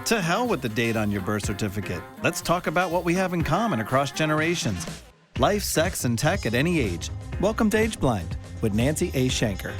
To hell with the date on your birth certificate. Let's talk about what we have in common across generations. Life, sex, and tech at any age. Welcome to Age Blind with Nancy A. Shenker.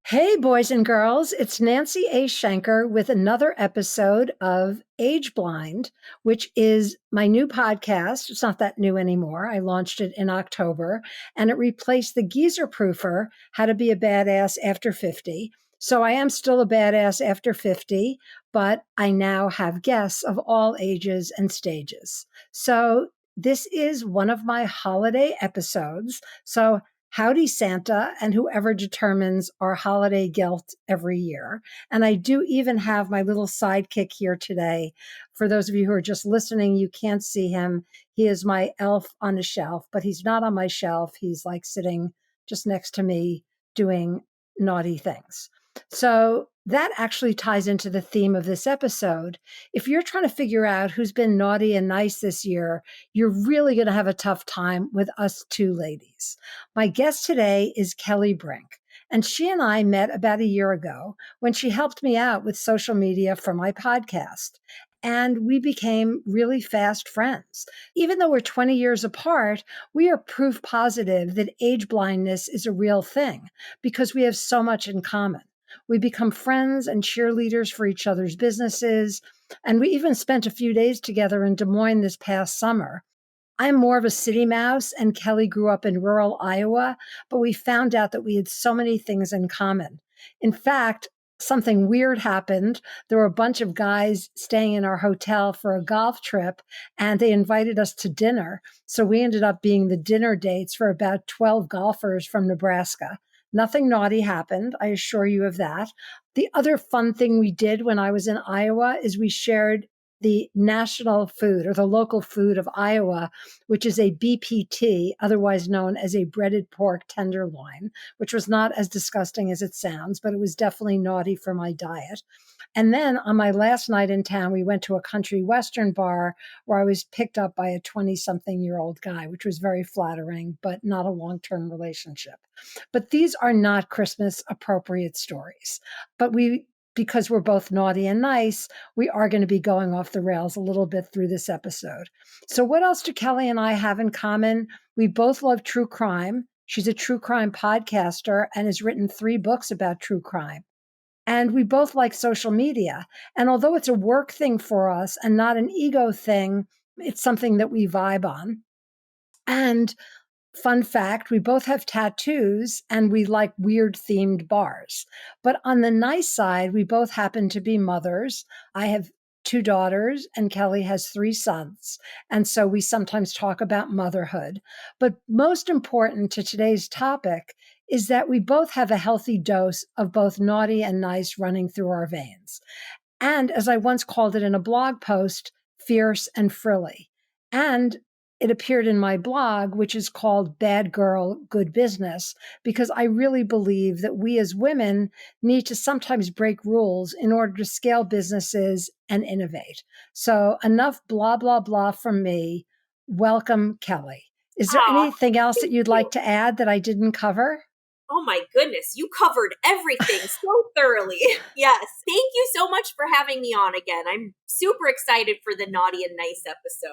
Hey, boys and girls, it's Nancy A. Shenker with another episode of Age Blind, which is my new podcast. It's not that new anymore. I launched it in October, and it replaced the Geezer Proofer, How to Be a Badass After 50. So I am still a badass after 50, but I now have guests of all ages and stages. So this is one of my holiday episodes. So howdy Santa and whoever determines our holiday guilt every year. And I do even have my little sidekick here today. For those of you who are just listening, you can't see him. He is my elf on a shelf, but he's not on my shelf. He's like sitting just next to me doing naughty things. So that actually ties into the theme of this episode. If you're trying to figure out who's been naughty and nice this year, you're really going to have a tough time with us two ladies. My guest today is Kelli Brink, and she and I met about a year ago when she helped me out with social media for my podcast. And we became really fast friends. Even though we're 20 years apart, we are proof positive that age blindness is a real thing because we have so much in common. We become friends and cheerleaders for each other's businesses. And we even spent a few days together in Des Moines this past summer. I'm more of a city mouse, and Kelli grew up in rural Iowa, but we found out that we had so many things in common. In fact, something weird happened. There were a bunch of guys staying in our hotel for a golf trip, and they invited us to dinner. So we ended up being the dinner dates for about 12 golfers from Nebraska. Nothing naughty happened, I assure you of that. The other fun thing we did when I was in Iowa is we shared the national food or the local food of Iowa, which is a BPT, otherwise known as a breaded pork tenderloin, which was not as disgusting as it sounds, but it was definitely naughty for my diet. And then on my last night in town, we went to a country western bar where I was picked up by a 20-something-year-old guy, which was very flattering, but not a long-term relationship. But these are not Christmas appropriate stories. But because we're both naughty and nice, we are going to be going off the rails a little bit through this episode. So what else do Kelli and I have in common? We both love true crime. She's a true crime podcaster and has written 3 books about true crime. And we both like social media. And although it's a work thing for us and not an ego thing, it's something that we vibe on. And fun fact, we both have tattoos and we like weird themed bars. But on the nice side, we both happen to be mothers. I have 2 daughters and Kelli has 3 sons. And so we sometimes talk about motherhood. But most important to today's topic is that we both have a healthy dose of both naughty and nice running through our veins. And as I once called it in a blog post, fierce and frilly. And it appeared in my blog, which is called Bad Girl, Good Business, because I really believe that we as women need to sometimes break rules in order to scale businesses and innovate. So enough blah, blah, blah from me. Welcome, Kelli. Is there anything else that you'd like to add that I didn't cover? Oh my goodness, you covered everything so thoroughly. Yes. Thank you so much for having me on again. I'm super excited for the Naughty and Nice episode.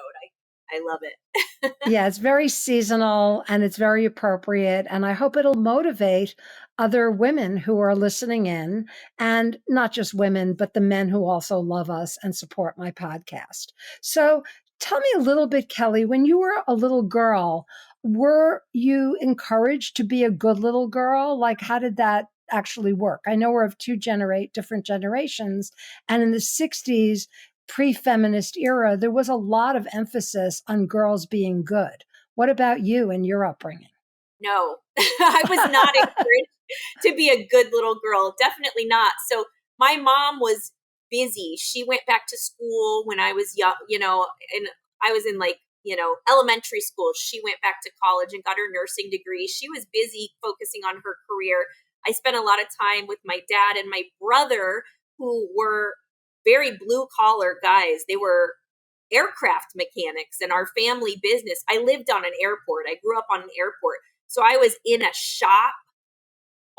I love it. Yeah, it's very seasonal and it's very appropriate. And I hope it'll motivate other women who are listening in, and not just women, but the men who also love us and support my podcast. So tell me a little bit, Kelli, when you were a little girl, were you encouraged to be a good little girl? Like, how did that actually work? I know we're of 2 different generations. And in the 60s, pre-feminist era, there was a lot of emphasis on girls being good. What about you and your upbringing? No, I was not encouraged to be a good little girl. Definitely not. So my mom was busy. She went back to school when I was young, and I was in elementary school. She went back to college and got her nursing degree. She was busy focusing on her career. I spent a lot of time with my dad and my brother, who were very blue collar guys. They were aircraft mechanics in our family business. I lived on an airport. I grew up on an airport. So I was in a shop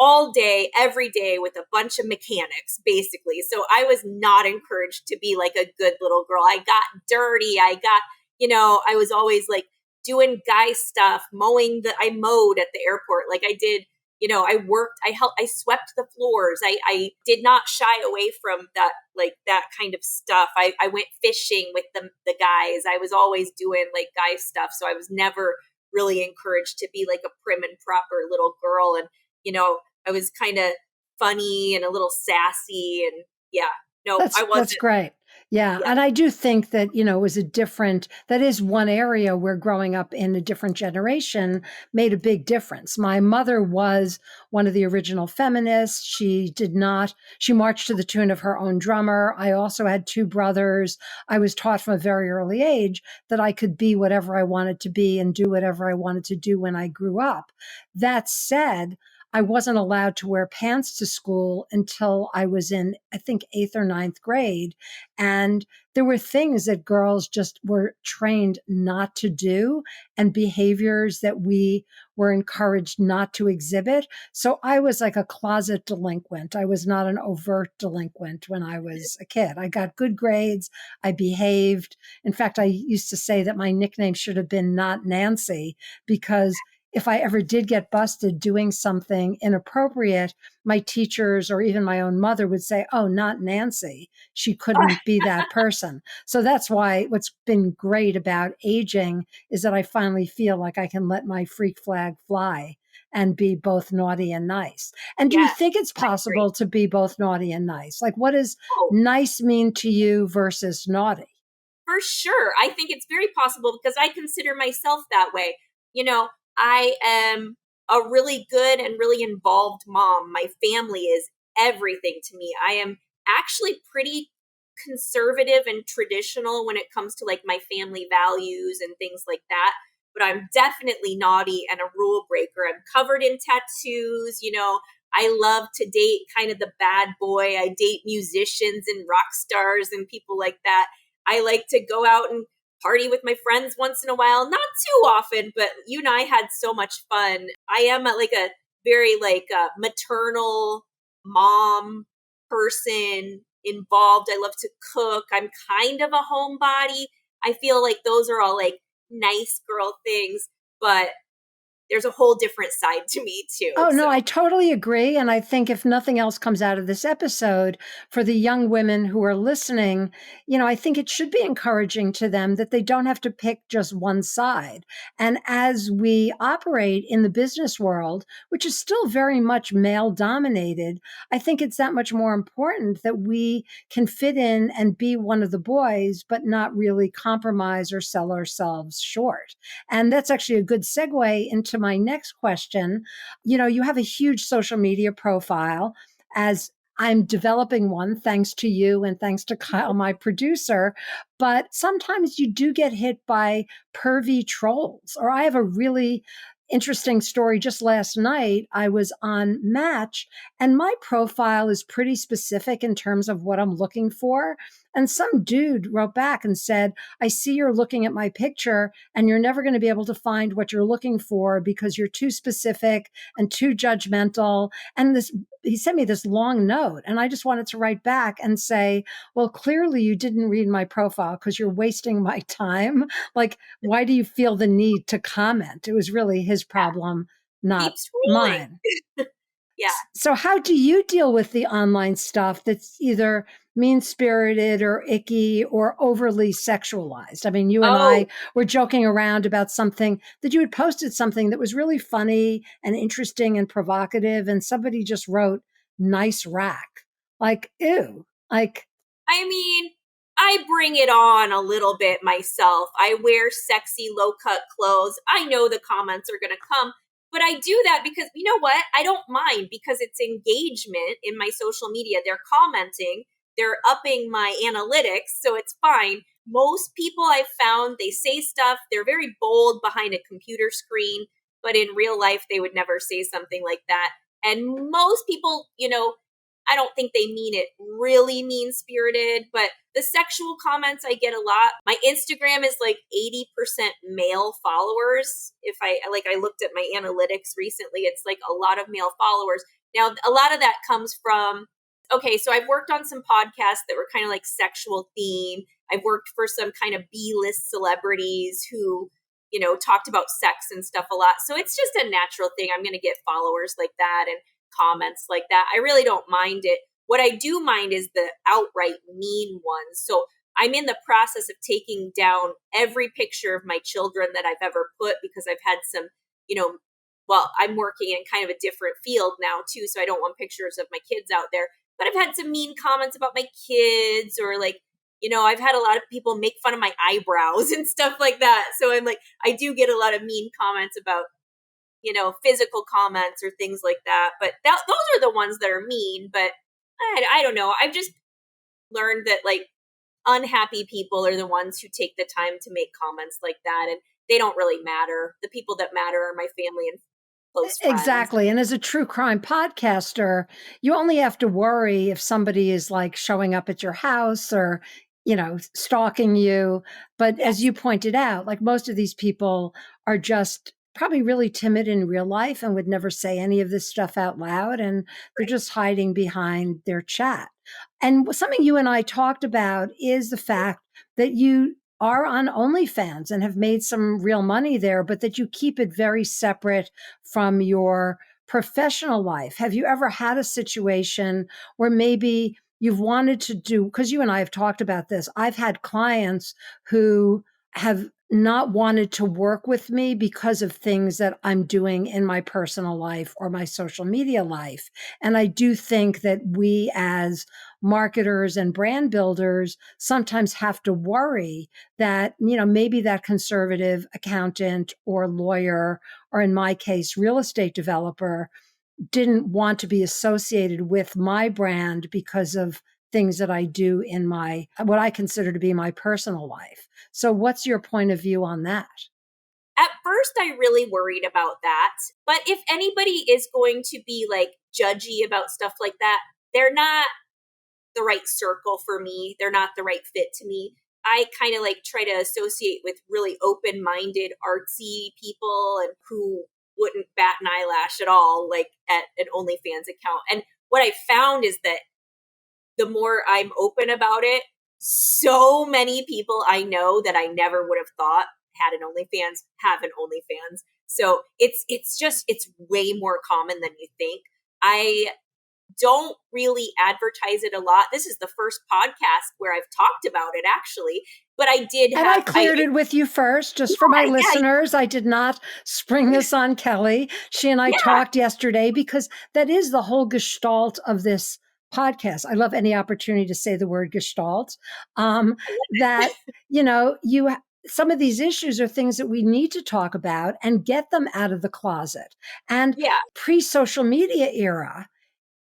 all day, every day with a bunch of mechanics, basically. So I was not encouraged to be like a good little girl. I got dirty. I was always like doing guy stuff, I mowed at the airport. Like I did, I worked, I swept the floors. I did not shy away from that kind of stuff. I went fishing with the guys. I was always doing like guy stuff. So I was never really encouraged to be like a prim and proper little girl. And, I was kind of funny and a little sassy, and yeah, no, I wasn't. That's great. Yeah. And I do think that, it was that is one area where growing up in a different generation made a big difference. My mother was one of the original feminists. She marched to the tune of her own drummer. I also had two brothers. I was taught from a very early age that I could be whatever I wanted to be and do whatever I wanted to do when I grew up. That said, I wasn't allowed to wear pants to school until I was in, I think, 8th or 9th grade. And there were things that girls just were trained not to do and behaviors that we were encouraged not to exhibit. So I was like a closet delinquent. I was not an overt delinquent when I was a kid. I got good grades. I behaved. In fact, I used to say that my nickname should have been Not Nancy, because if I ever did get busted doing something inappropriate, my teachers or even my own mother would say, "Oh, not Nancy. She couldn't be that person." So that's why what's been great about aging is that I finally feel like I can let my freak flag fly and be both naughty and nice. And do you think it's possible to be both naughty and nice? Like, what does nice mean to you versus naughty? For sure. I think it's very possible because I consider myself that way. I am a really good and really involved mom. My family is everything to me. I am actually pretty conservative and traditional when it comes to like my family values and things like that. But I'm definitely naughty and a rule breaker. I'm covered in tattoos. I love to date kind of the bad boy. I date musicians and rock stars and people like that. I like to go out and party with my friends once in a while, not too often, but you and I had so much fun. I am a very maternal mom person, involved. I love to cook. I'm kind of a homebody. I feel like those are all like nice girl things, but there's a whole different side to me too. Oh, no, I totally agree. And I think if nothing else comes out of this episode, for the young women who are listening, I think it should be encouraging to them that they don't have to pick just one side. And as we operate in the business world, which is still very much male dominated, I think it's that much more important that we can fit in and be one of the boys, but not really compromise or sell ourselves short. And that's actually a good segue into my next question. You have a huge social media profile, as I'm developing one thanks to you and thanks to Kyle, my producer. But sometimes you do get hit by pervy trolls. Or I have a really interesting story. Just last night, I was on Match, and my profile is pretty specific in terms of what I'm looking for. And some dude wrote back and said, "I see you're looking at my picture and you're never going to be able to find what you're looking for because you're too specific and too judgmental." And he sent me this long note, and I just wanted to write back and say, "Well, clearly you didn't read my profile because you're wasting my time. Like, why do you feel the need to comment?" It was really his problem, not mine. Yeah. So how do you deal with the online stuff that's either mean-spirited or icky or overly sexualized? I mean, you and I were joking around about something that you had posted, something that was really funny and interesting and provocative, and somebody just wrote "nice rack." Like, ew. Like, I mean, I bring it on a little bit myself. I wear sexy low-cut clothes. I know the comments are going to come. But I do that because, you know what? I don't mind because it's engagement in my social media. They're commenting, they're upping my analytics, so it's fine. Most people I've found, they say stuff, they're very bold behind a computer screen, but in real life, they would never say something like that. And most people, I don't think they mean it really mean-spirited, but the sexual comments I get a lot. My Instagram is like 80% male followers. If I looked at my analytics recently, it's like a lot of male followers. Now, a lot of that comes from, okay, so I've worked on some podcasts that were kind of like sexual theme. I've worked for some kind of B-list celebrities who, talked about sex and stuff a lot. So it's just a natural thing. I'm going to get followers like that and comments like that. I really don't mind it. What I do mind is the outright mean ones. So I'm in the process of taking down every picture of my children that I've ever put, because I've had some, I'm working in kind of a different field now too. So I don't want pictures of my kids out there, but I've had some mean comments about my kids, or like, I've had a lot of people make fun of my eyebrows and stuff like that. So I'm like, I do get a lot of mean comments about, physical comments or things like that. But those are the ones that are mean. But I don't know. I've just learned that like unhappy people are the ones who take the time to make comments like that. And they don't really matter. The people that matter are my family and close friends. Exactly. And as a true crime podcaster, you only have to worry if somebody is like showing up at your house or, stalking you. But as you pointed out, like most of these people are just probably really timid in real life and would never say any of this stuff out loud. And they're just hiding behind their chat. And something you and I talked about is the fact that you are on OnlyFans and have made some real money there, but that you keep it very separate from your professional life. Have you ever had a situation where maybe you've wanted to do, because you and I have talked about this, I've had clients who have not wanted to work with me because of things that I'm doing in my personal life or my social media life. And I do think that we as marketers and brand builders sometimes have to worry that, maybe that conservative accountant or lawyer, or in my case, real estate developer, didn't want to be associated with my brand because of things that I do in what I consider to be my personal life. So what's your point of view on that? At first, I really worried about that. But if anybody is going to be like judgy about stuff like that, they're not the right circle for me. They're not the right fit to me. I kind of like try to associate with really open-minded, artsy people and who wouldn't bat an eyelash at all, like at an OnlyFans account. And what I found is that the more I'm open about it, so many people I know that I never would have thought had an OnlyFans have an OnlyFans. So it's way more common than you think. I don't really advertise it a lot. This is the first podcast where I've talked about it, actually. But I did have... And I cleared it with you first, just for my listeners. I did not spring this on Kelli. She and I talked yesterday, because that is the whole gestalt of this podcast. I love any opportunity to say the word gestalt. That, some of these issues are things that we need to talk about and get them out of the closet. And pre-social media era,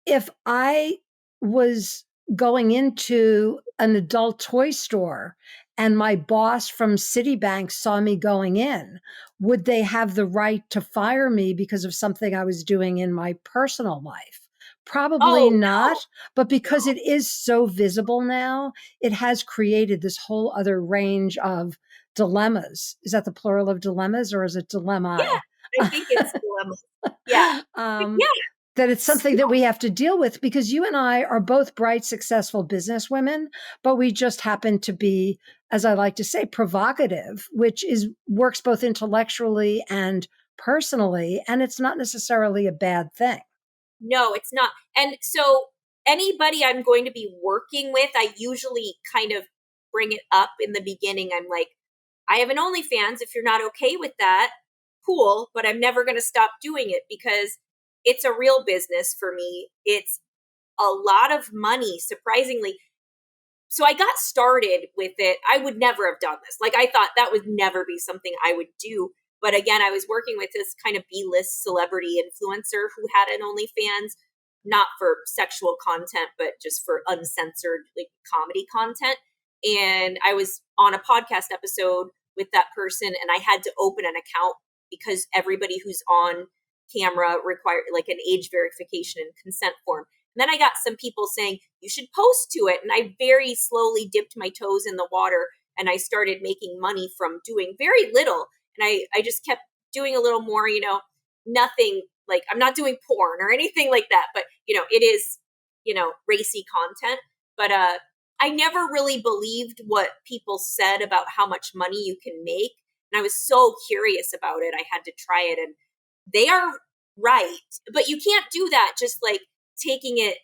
if I was going into an adult toy store and my boss from Citibank saw me going in, would they have the right to fire me because of something I was doing in my personal life? Probably not. No. But because it is so visible now, it has created this whole other range of dilemmas. Is that the plural of dilemmas, or is it dilemma? Yeah, I think it's dilemma. Yeah. That it's something that we have to deal with, because you and I are both bright, successful businesswomen, but we just happen to be, as I like to say, provocative, which works both intellectually and personally, and it's not necessarily a bad thing. No, it's not. And so anybody I'm going to be working with, I usually kind of bring it up in the beginning. I'm like, I have an OnlyFans. If you're not okay with that, cool, but I'm never going to stop doing it, because it's a real business for me. It's a lot of money, surprisingly. So I got started with it. I would never have done this. Like, I thought that would never be something I would do. But again, I was working with this kind of B-list celebrity influencer who had an OnlyFans, not for sexual content, but just for uncensored like comedy content. And I was on a podcast episode with that person, and I had to open an account because everybody who's on camera required like an age verification and consent form. And then I got some people saying, you should post to it. And I very slowly dipped my toes in the water, and I started making money from doing very little. And I just kept doing a little more, nothing like, I'm not doing porn or anything like that, but, it is, racy content. But I never really believed what people said about how much money you can make. And I was so curious about it. I had to try it, and they are right. But you can't do that just like taking it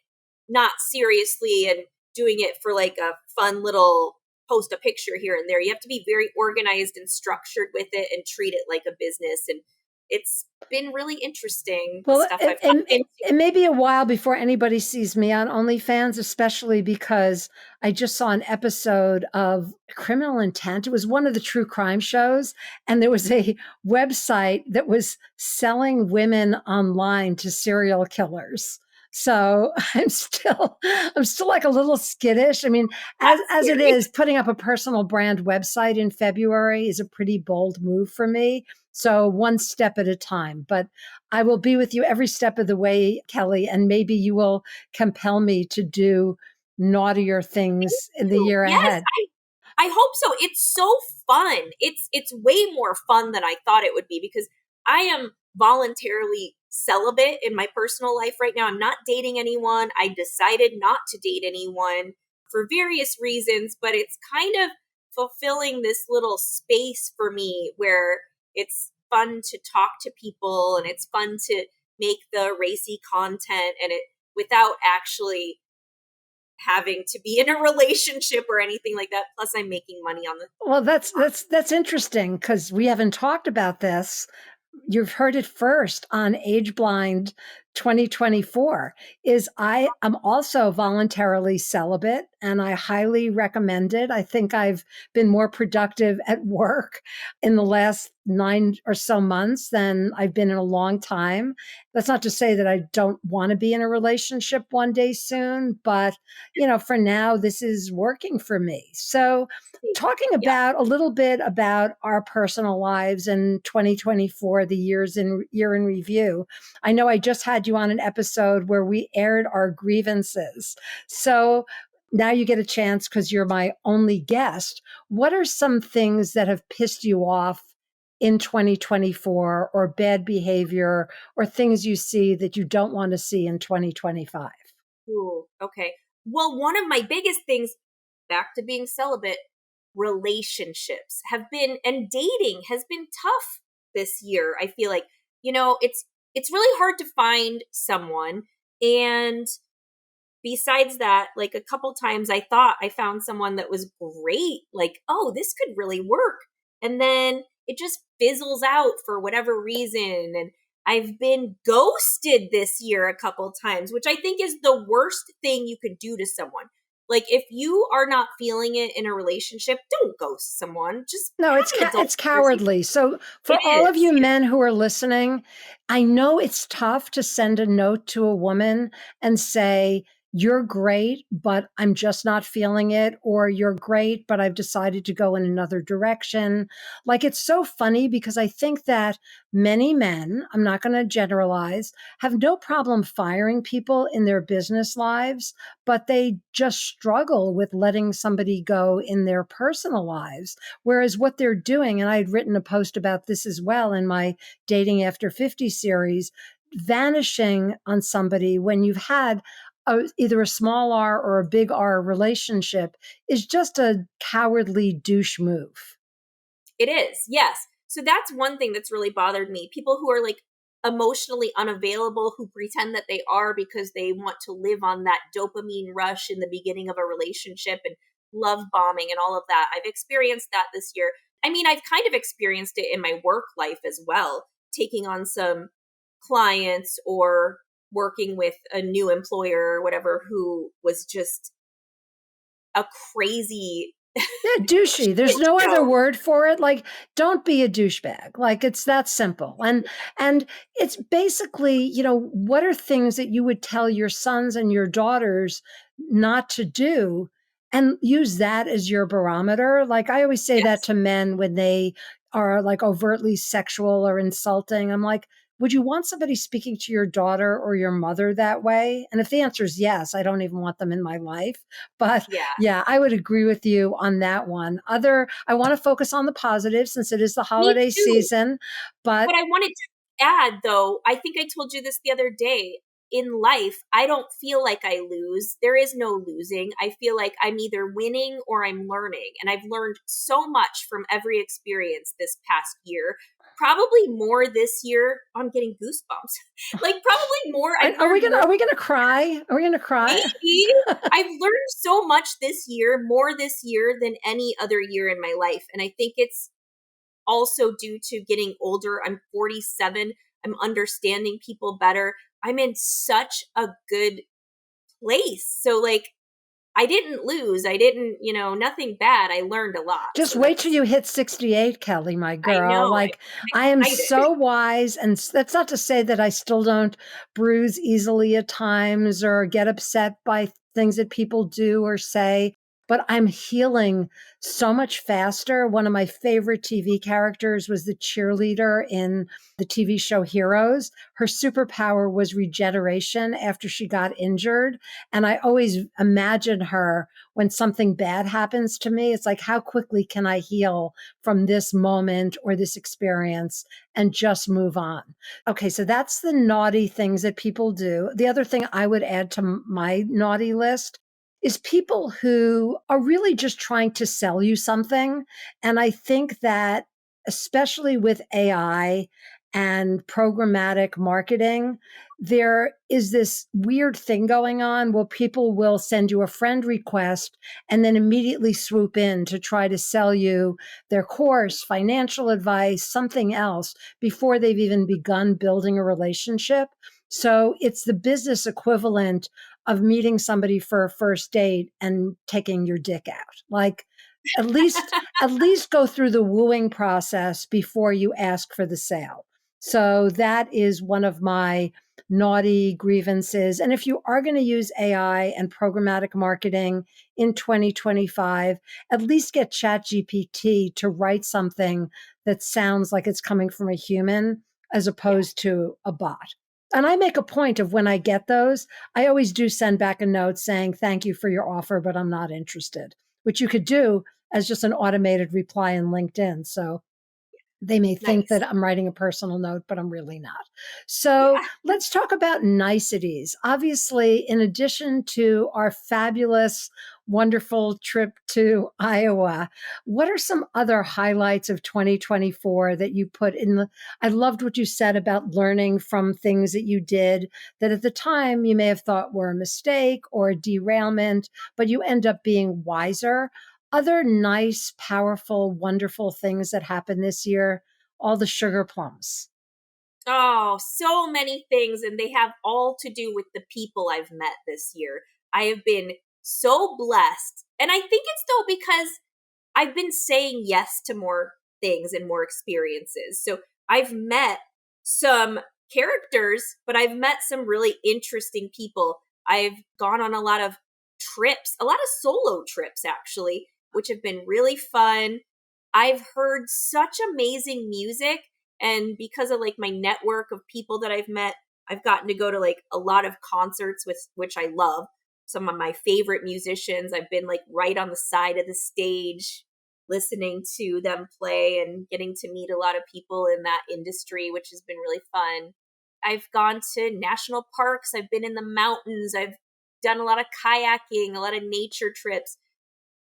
not seriously and doing it for like a fun little post a picture here and there. You have to be very organized and structured with it and treat it like a business. And it's been really interesting, the Well, stuff I've gotten into. it may be a while before anybody sees me on OnlyFans, especially because I just saw an episode of Criminal Intent. It was one of the true crime shows, and there was a website that was selling women online to serial killers. So I'm still like a little skittish. I mean, as it is, putting up a personal brand website in February is a pretty bold move for me. So one step at a time, but I will be with you every step of the way, Kelli, and maybe you will compel me to do naughtier things in the year Yes, ahead. I hope so. It's so fun. It's way more fun than I thought it would be, because I am voluntarily celibate in my personal life right now. I'm not dating anyone. I decided not to date anyone for various reasons, but it's kind of fulfilling this little space for me where it's fun to talk to people and it's fun to make the racy content, and it without actually having to be in a relationship or anything like that. Plus I'm making money on the. Well, that's interesting because we haven't talked about this. You've heard it first on Age Blind 2024. I'm also voluntarily celibate, and I highly recommend it. I think I've been more productive at work in the last 9 or so months than I've been in a long time. That's not to say that I don't want to be in a relationship one day soon, but for now, this is working for me. So talking about a little bit about our personal lives in 2024, the year in review. I know I just had you on an episode where we aired our grievances. So now you get a chance, because you're my only guest. What are some things that have pissed you off in 2024, or bad behavior, or things you see that you don't want to see in 2025? Ooh, okay. Well, one of my biggest things, back to being celibate, relationships have been, and dating has been tough this year. I feel like, it's really hard to find someone. And besides that, like, a couple times I thought I found someone that was great, like, oh, this could really work. And then it just fizzles out for whatever reason. And I've been ghosted this year a couple times, which I think is the worst thing you could do to someone. Like, if you are not feeling it in a relationship, don't ghost someone. Just No, have an adult it's cowardly. So for It all of is. you men who are listening, I know it's tough to send a note to a woman and say, "You're great, but I'm just not feeling it," or "You're great, but I've decided to go in another direction." Like, it's so funny because I think that many men, I'm not going to generalize, have no problem firing people in their business lives, but they just struggle with letting somebody go in their personal lives. Whereas what they're doing, and I had written a post about this as well in my Dating After 50 series, vanishing on somebody when you've had either a small R or a big R relationship is just a cowardly douche move. It is, yes. So that's one thing that's really bothered me. People who are like emotionally unavailable, who pretend that they are because they want to live on that dopamine rush in the beginning of a relationship and love bombing and all of that. I've experienced that this year. I mean, I've kind of experienced it in my work life as well, taking on some clients or working with a new employer or whatever who was just a crazy. Yeah, douchey. There's no other word for it. Like, don't be a douchebag. Like, it's that simple. And it's basically, what are things that you would tell your sons and your daughters not to do, and use that as your barometer? Like, I always say that to men when they are like overtly sexual or insulting. I'm like, would you want somebody speaking to your daughter or your mother that way? And if the answer is yes, I don't even want them in my life. But yeah, I would agree with you on that one. I want to focus on the positive since it is the holiday season. But I wanted to add though, I think I told you this the other day, in life, I don't feel like I lose. There is no losing. I feel like I'm either winning or I'm learning. And I've learned so much from every experience this past year. Probably more this year. I'm getting goosebumps. Like probably more. Are we gonna cry? Are we gonna cry? Maybe. I've learned so much this year, more this year than any other year in my life. And I think it's also due to getting older. I'm 47. I'm understanding people better. I'm in such a good place. So like I didn't lose. I didn't, nothing bad. I learned a lot. Just So wait till you hit 68, Kelli, my girl. I know. Like I'm I am excited. so wise. And that's not to say that I still don't bruise easily at times or get upset by things that people do or say, but I'm healing so much faster. One of my favorite TV characters was the cheerleader in the TV show Heroes. Her superpower was regeneration after she got injured. And I always imagine her when something bad happens to me. It's like, how quickly can I heal from this moment or this experience and just move on? Okay, so that's the naughty things that people do. The other thing I would add to my naughty list is people who are really just trying to sell you something. And I think that, especially with AI and programmatic marketing, there is this weird thing going on where people will send you a friend request and then immediately swoop in to try to sell you their course, financial advice, something else before they've even begun building a relationship. So it's the business equivalent of meeting somebody for a first date and taking your dick out. Like at least go through the wooing process before you ask for the sale. So that is one of my naughty grievances. And if you are going to use AI and programmatic marketing in 2025, at least get ChatGPT to write something that sounds like it's coming from a human as opposed to a bot. And I make a point of when I get those, I always do send back a note saying, thank you for your offer, but I'm not interested, which you could do as just an automated reply in LinkedIn. So they may think Nice. that I'm writing a personal note, but I'm really not. So let's talk about niceties. Obviously, in addition to our fabulous, wonderful trip to Iowa, what are some other highlights of 2024 that you put in I loved what you said about learning from things that you did that at the time you may have thought were a mistake or a derailment, but you end up being wiser. Other nice, powerful, wonderful things that happened this year, all the sugar plums. Oh, so many things. And they have all to do with the people I've met this year. I have been so blessed. And I think it's though because I've been saying yes to more things and more experiences. So I've met some characters, but I've met some really interesting people. I've gone on a lot of trips, a lot of solo trips actually, which have been really fun. I've heard such amazing music. And because of like my network of people that I've met, I've gotten to go to like a lot of concerts with which I love. Some of my favorite musicians. I've been like right on the side of the stage listening to them play and getting to meet a lot of people in that industry, which has been really fun. I've gone to national parks. I've been in the mountains. I've done a lot of kayaking, a lot of nature trips.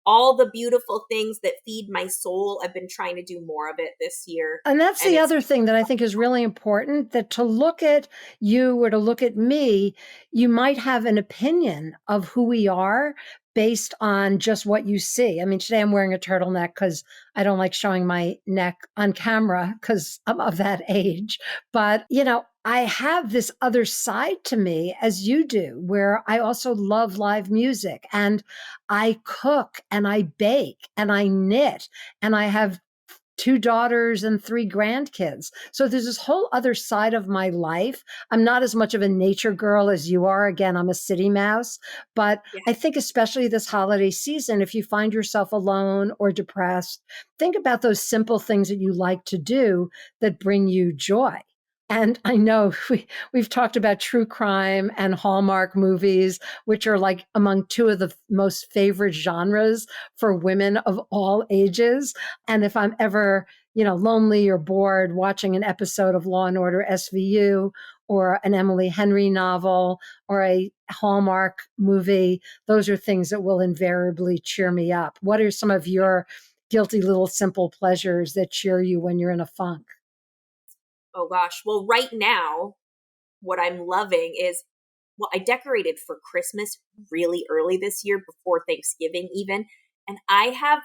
All the beautiful things that feed my soul. I've been trying to do more of it this year. And that's the other thing that I think is really important, that to look at you or to look at me, you might have an opinion of who we are based on just what you see. I mean, today I'm wearing a turtleneck because I don't like showing my neck on camera because I'm of that age. But, I have this other side to me, as you do, where I also love live music and I cook and I bake and I knit and I have 2 daughters and 3 grandkids. So there's this whole other side of my life. I'm not as much of a nature girl as you are. Again, I'm a city mouse. But I think especially this holiday season, if you find yourself alone or depressed, think about those simple things that you like to do that bring you joy. And I know we've talked about true crime and Hallmark movies, which are like among two of the most favorite genres for women of all ages. And if I'm ever, lonely or bored watching an episode of Law and Order SVU or an Emily Henry novel or a Hallmark movie, those are things that will invariably cheer me up. What are some of your guilty little simple pleasures that cheer you when you're in a funk? Oh gosh. Well, right now, what I'm loving is, well, I decorated for Christmas really early this year before Thanksgiving even, and I have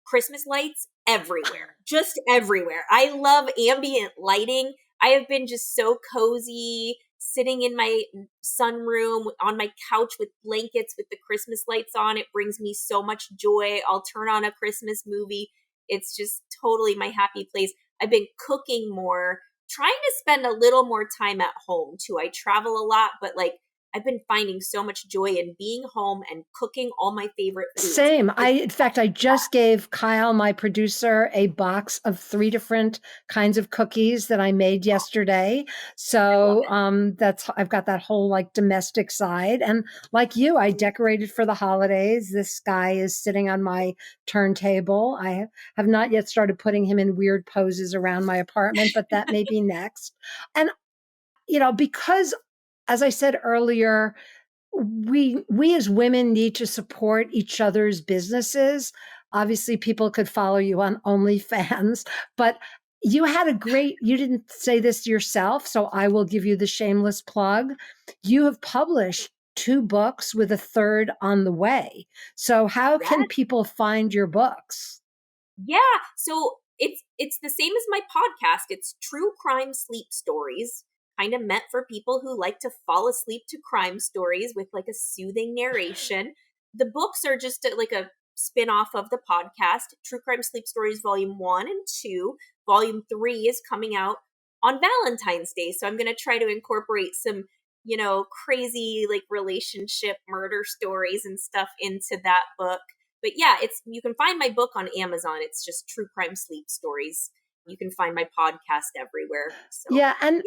Christmas lights everywhere, just everywhere. I love ambient lighting. I have been just so cozy sitting in my sunroom on my couch with blankets with the Christmas lights on. It brings me so much joy. I'll turn on a Christmas movie. It's just totally my happy place. I've been cooking more, trying to spend a little more time at home too. I travel a lot, but like I've been finding so much joy in being home and cooking all my favorite foods. Same. In fact, I just gave Kyle, my producer, a box of 3 different kinds of cookies that I made yesterday. So I've got that whole like domestic side. And like you, I decorated for the holidays. This guy is sitting on my turntable. I have not yet started putting him in weird poses around my apartment, but that may be next. And, because as I said earlier, we as women need to support each other's businesses. Obviously, people could follow you on OnlyFans, but you didn't say this yourself, so I will give you the shameless plug. You have published 2 books with a third on the way. So how can people find your books? Yeah. So it's the same as my podcast. It's true crime sleep stories, kind of meant for people who like to fall asleep to crime stories with like a soothing narration. The books are just like a spin-off of the podcast. True Crime Sleep Stories Volume 1 and 2. Volume 3 is coming out on Valentine's Day. So I'm going to try to incorporate some, crazy like relationship murder stories and stuff into that book. But yeah, you can find my book on Amazon. It's just True Crime Sleep Stories. You can find my podcast everywhere. So Yeah, and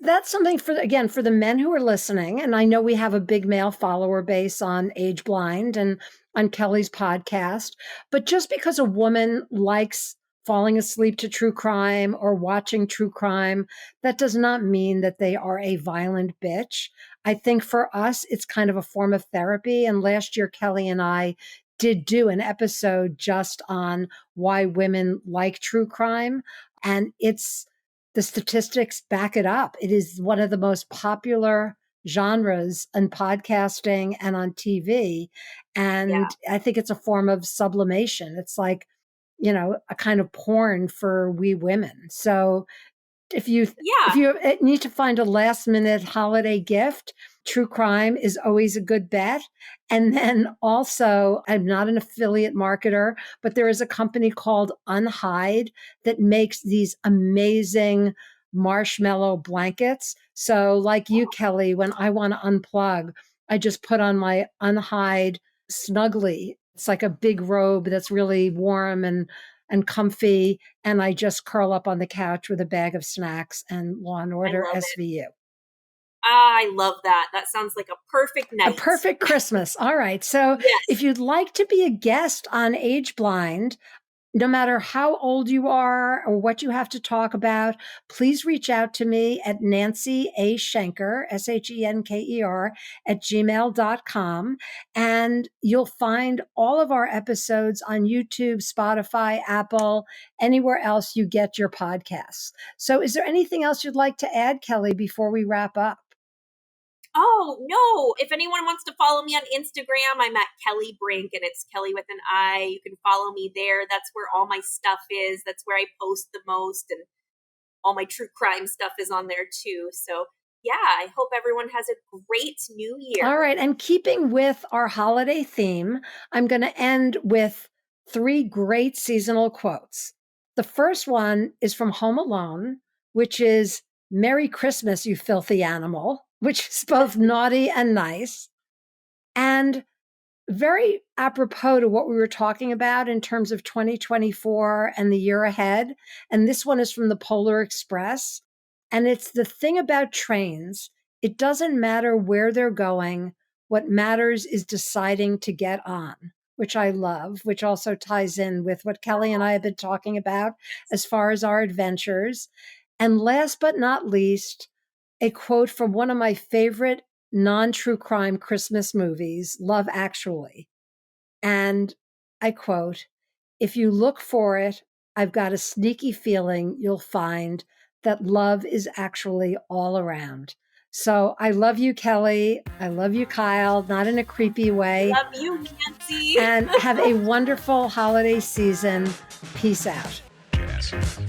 that's something for the men who are listening. And I know we have a big male follower base on Age Blind and on Kelli's podcast. But just because a woman likes falling asleep to true crime or watching true crime, that does not mean that they are a violent bitch. I think for us, it's kind of a form of therapy. And last year, Kelli and I did do an episode just on why women like true crime. And the statistics back it up. It is one of the most popular genres in podcasting and on TV. And I think it's a form of sublimation. It's like, a kind of porn for we women. So if you need to find a last minute holiday gift, true crime is always a good bet. And then also, I'm not an affiliate marketer, but there is a company called Unhide that makes these amazing marshmallow blankets. So like you, Kelli, when I want to unplug, I just put on my Unhide Snuggly. It's like a big robe that's really warm and comfy, and I just curl up on the couch with a bag of snacks and Law and Order SVU. I love that. That sounds like a perfect night. A perfect Christmas. All right. So if you'd like to be a guest on Age Blind, no matter how old you are or what you have to talk about, please reach out to me at Nancy A. Shenker, Shenker, at gmail.com. And you'll find all of our episodes on YouTube, Spotify, Apple, anywhere else you get your podcasts. So is there anything else you'd like to add, Kelli, before we wrap up? Oh, no. If anyone wants to follow me on Instagram, I'm at Kelli Brink, and it's Kelli with an I. You can follow me there. That's where all my stuff is. That's where I post the most, and all my true crime stuff is on there too. So yeah, I hope everyone has a great new year. All right. And keeping with our holiday theme, I'm going to end with 3 great seasonal quotes. The first one is from Home Alone, which is "Merry Christmas, you filthy animal," which is both naughty and nice. And very apropos to what we were talking about in terms of 2024 and the year ahead. And this one is from the Polar Express. And it's the thing about trains. It doesn't matter where they're going. What matters is deciding to get on, which I love, which also ties in with what Kelli and I have been talking about as far as our adventures. And last but not least, a quote from one of my favorite non-true crime Christmas movies, Love Actually. And I quote, "If you look for it, I've got a sneaky feeling you'll find that love is actually all around." So I love you, Kelli. I love you, Kyle, not in a creepy way. Love you, Nancy. And have a wonderful holiday season. Peace out. Yes.